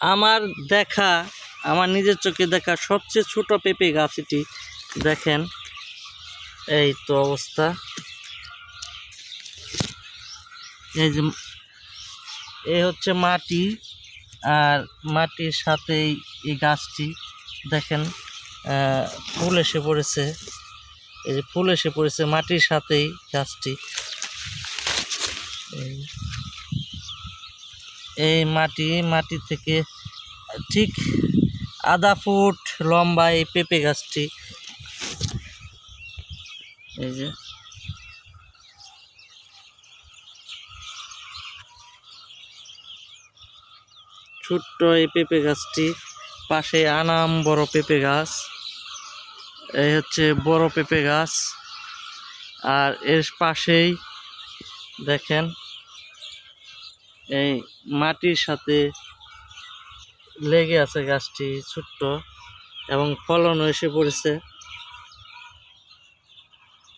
আমার দেখা, আমার নিজের চোখে দেখা সবচেয়ে ছোট পেঁপে গাছ এটি। দেখেন এই তো অবস্থা। এই যে এই হচ্ছে মাটি, আর মাটির সাথেই এই গাছটি দেখেন ফুল এসে পড়েছে। এই যে ফুল এসে পড়েছে মাটির সাথেই গাছটি। এই মাটি থেকে ঠিক আধা ফুট লম্বা এই পেঁপে গাছটি। এই যে ছোট্ট এই পেঁপে গাছটি, পাশে আনাম বড় পেঁপে গাছ। এই হচ্ছে বড় পেঁপে গাছ, আর এর পাশেই দেখেন এই মাটির সাথে লেগে আছে গাছটি ছোট্ট, এবং ফলনও এসে পড়েছে।